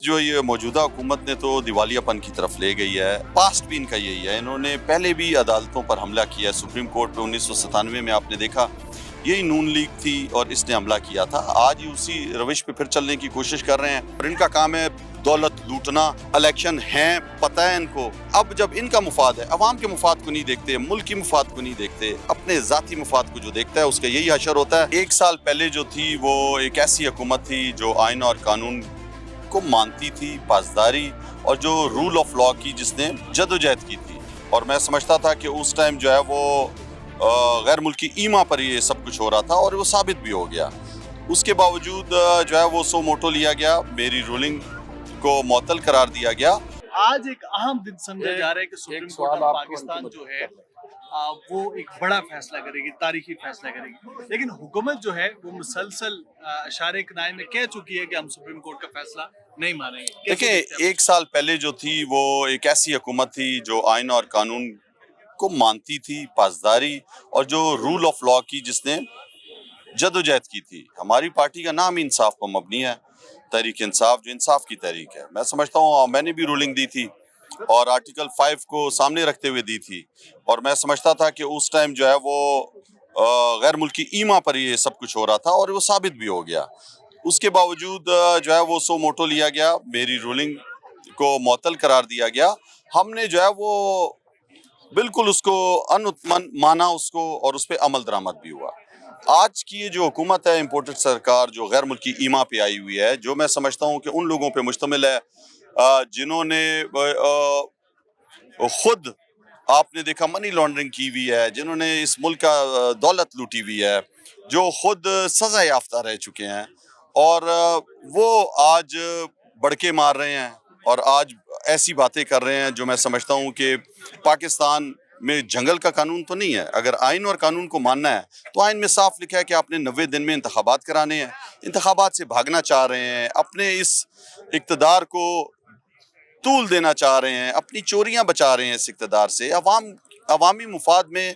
जो ये मौजूदा हुकूमत ने तो दिवालियापन की तरफ ले गई है। पास्ट भी इनका यही है, इन्होंने पहले भी अदालतों पर हमला किया है। सुप्रीम कोर्ट पे 1997 में आपने देखा यही नून लीग थी और इसने हमला किया था। आज ये उसी रविश पे फिर चलने की कोशिश कर रहे हैं और इनका काम है दौलत लूटना। इलेक्शन है, पता है इनको। अब जब इनका मुफाद है, अवाम के मुफाद को नहीं देखते, मुल्क की मुफाद को नहीं देखते, अपने जाती मुफाद को जो देखता है उसका यही हशर होता है। एक साल पहले जो थी वो एक ऐसी हुकूमत थी जो आइन और कानून को मानती थी, पासदारी और जो रूल ऑफ लॉ की जिसने जदोजहद की थी। और मैं समझता था कि उस टाइम जो है वो गैर मुल्की ईमा पर ये सब कुछ हो रहा था और वो साबित भी हो गया। उसके बावजूद जो है वो सो मोटो लिया गया, मेरी रूलिंग को मुअत्तल करार दिया गया। आज एक अहम दिन समझा जा रहा है कि सुप्रीम कोर्ट ऑफ पाकिस्तान जो है वो एक बड़ा फैसला करेगी, तारीखी फैसला करेगी। लेकिन हुकूमत जो है वो मुसलसल इशारे किनारे में कह चुकी है कि हम सुप्रीम कोर्ट का फैसला नहीं मानेंगे। देखिए, एक साल पहले जो थी वो एक ऐसी हुकूमत थी जो आइन और कानून को मानती थी, पासदारी और जो रूल ऑफ लॉ की जिसने जदोजहद की थी। हमारी पार्टी का नाम इंसाफ पर मबनी है, तहरीक इंसाफ, जो इंसाफ की तहरीक है। मैं समझता हूँ मैंने भी रूलिंग दी थी और आर्टिकल 5 को सामने रखते हुए दी थी और मैं समझता था कि उस टाइम जो है वो गैर मुल्की ईमा पर ये सब कुछ हो रहा था और वो साबित भी हो गया। उसके बावजूद जो है वो सो मोटो लिया गया, मेरी रूलिंग को मुअत्तल करार दिया गया। हमने जो है वो बिल्कुल उसको अनुत्मन माना उसको और उस पर अमल दरामद भी हुआ। आज की ये जो हुकूमत है, इम्पोर्टेड सरकार जो गैर मुल्की ईमा पे आई हुई है, जो मैं समझता हूँ कि उन लोगों पे मुश्तमिल है जिन्होंने खुद आपने देखा मनी लॉन्ड्रिंग की हुई है, जिन्होंने इस मुल्क का दौलत लूटी हुई है, जो खुद सजा याफ्ता रह चुके हैं और वो आज बड़के मार रहे हैं और आज ऐसी बातें कर रहे हैं जो मैं समझता हूँ कि पाकिस्तान में जंगल का कानून तो नहीं है। अगर आइन और कानून को मानना है तो आइन में साफ लिखा है कि आपने 90 दिन में इंतखाबात कराने हैं। इंतखाबात से भागना चाह रहे हैं, अपने इस इक़्तिदार को तूल देना चाह रहे हैं, अपनी चोरियां बचा रहे हैं इस इक़्तिदार से। अवामी मुफाद में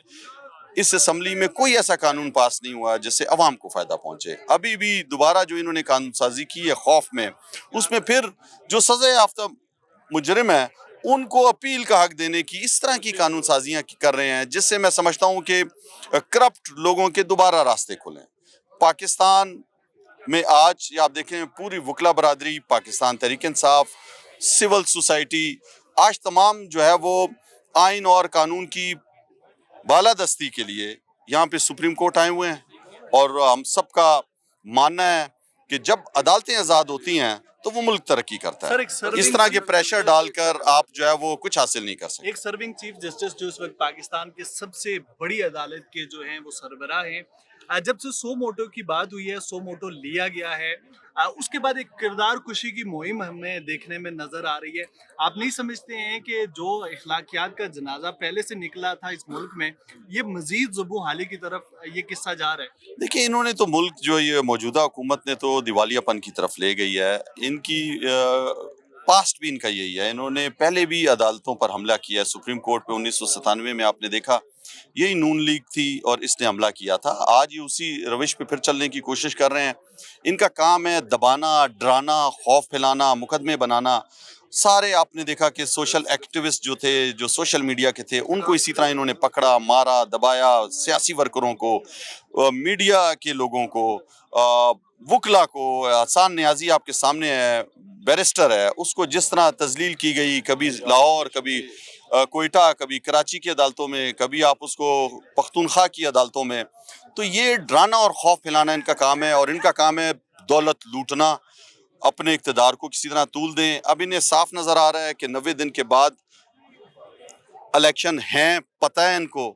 इस असम्बली में कोई ऐसा कानून पास नहीं हुआ जिससे अवाम को फ़ायदा पहुंचे। अभी भी दोबारा जो इन्होंने कानून साजी की है खौफ में, उसमें फिर जो सज़ा याफ्ता मुजरिम है उनको अपील का हक देने की इस तरह की कानून साजियाँ कर रहे हैं जिससे मैं समझता हूँ कि करप्ट लोगों के दोबारा रास्ते खुलें। पाकिस्तान में आज आप देखें पूरी वकला बरादरी, पाकिस्तान तहरीक इंसाफ, सिविल सोसाइटी, आज तमाम जो है वो आइन और कानून की बालादस्ती के लिए यहाँ पे सुप्रीम कोर्ट आए हुए हैं और हम सबका मानना है कि जब अदालतें आज़ाद होती हैं तो वो मुल्क तरक्की करता है। इस तरह के प्रेशर डालकर आप जो है वो कुछ हासिल नहीं कर सकते। एक सर्विंग चीफ जस्टिस जो इस वक्त पाकिस्तान के सबसे बड़ी अदालत के जो हैं वो सरबराह हैं, जब से सो मोटो की बात हुई है, सो मोटो लिया गया है, उसके बाद एक किरदार कुशी की मुहिम हमें देखने में नजर आ रही है। आप नहीं समझते हैं कि जो इखलाकियात का जनाजा पहले से निकला था इस मुल्क में, ये मजीद ज़ुबू हाली की तरफ ये किस्सा जा रहा है? देखिए, इन्होंने तो मुल्क जो ये मौजूदा हुकूमत ने तो दिवालियापन की तरफ ले गई है। इनकी पास्ट भी इनका यही है, इन्होंने पहले भी अदालतों पर हमला किया है। सुप्रीम कोर्ट पे 1997 में आपने देखा यही नून लीग थी और इसने हमला किया था। आज ये उसी रविश पे फिर चलने की कोशिश कर रहे हैं। इनका काम है दबाना, डराना, खौफ फैलाना, मुकदमे बनाना। सारे आपने देखा कि सोशल एक्टिविस्ट जो थे, जो सोशल मीडिया के थे, उनको इसी तरह इन्होंने पकड़ा, मारा, दबाया। सियासी वर्करों को, मीडिया के लोगों को, वकला को, आसान न्याजी आपके सामने है, बैरिस्टर है, उसको जिस तरह तजलील की गई, कभी लाहौर, कभी कोयटा, कभी कराची की अदालतों में, कभी आप उसको पख्तूनख्वा की अदालतों में। तो ये डराना और खौफ फैलाना इनका काम है और इनका काम है दौलत लूटना, अपने इक़्तिदार को किसी तरह तूल दें। अब इन्हें साफ नज़र आ रहा है कि 90 दिन के बाद इलेक्शन हैं, पता है इनको।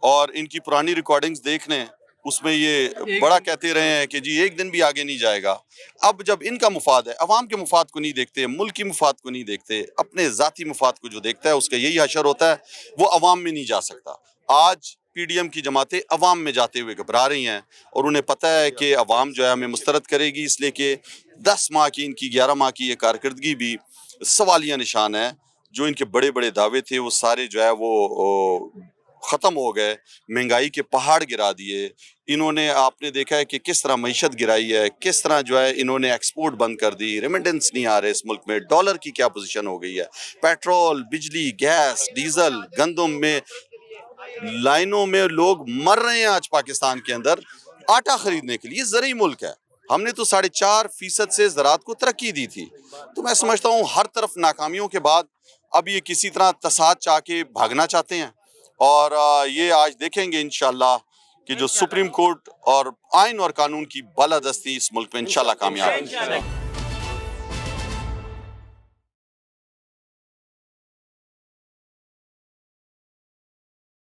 और इनकी पुरानी रिकॉर्डिंग्स देख लें, उसमें ये बड़ा कहते रहे हैं कि जी एक दिन भी आगे नहीं जाएगा। अब जब इनका मुफाद है, अवाम के मुफाद को नहीं देखते, मुल्क की मुफाद को नहीं देखते, अपने ज़ाती मुफाद को जो देखता है उसका यही हशर होता है, वो अवाम में नहीं जा सकता। आज PDM की जमातें अवाम में जाते हुए घबरा रही हैं और उन्हें पता है कि अवाम जो है हमें मुस्तरद करेगी, इसलिए कि 10 माह की इनकी 11 माह की ये कारकर्दगी भी सवालिया निशान है। जो इनके बड़े बड़े दावे थे वो सारे जो है वो ख़त्म हो गए, महंगाई के पहाड़ गिरा दिए। इन्होंने, आपने देखा है कि किस तरह मईशत गिराई है, किस तरह जो है इन्होंने एक्सपोर्ट बंद कर दी, रेमिटेंस नहीं आ रहे इस मुल्क में, डॉलर की क्या पोजीशन हो गई है, पेट्रोल, बिजली, गैस, डीजल, गंदम में लाइनों में लोग मर रहे हैं आज पाकिस्तान के अंदर आटा खरीदने के लिए। ज़रूरी मुल्क है, हमने तो 4.5% से ज़राअत को तरक्की दी थी। तो मैं समझता हूँ हर तरफ नाकामियों के बाद अब ये किसी तरह तसाद चाह के भागना चाहते हैं, और ये आज देखेंगे इंशाल्लाह कि जो सुप्रीम कोर्ट और आइन और कानून की बालादस्ती इस मुल्क में इंशाल्लाह कामयाब है।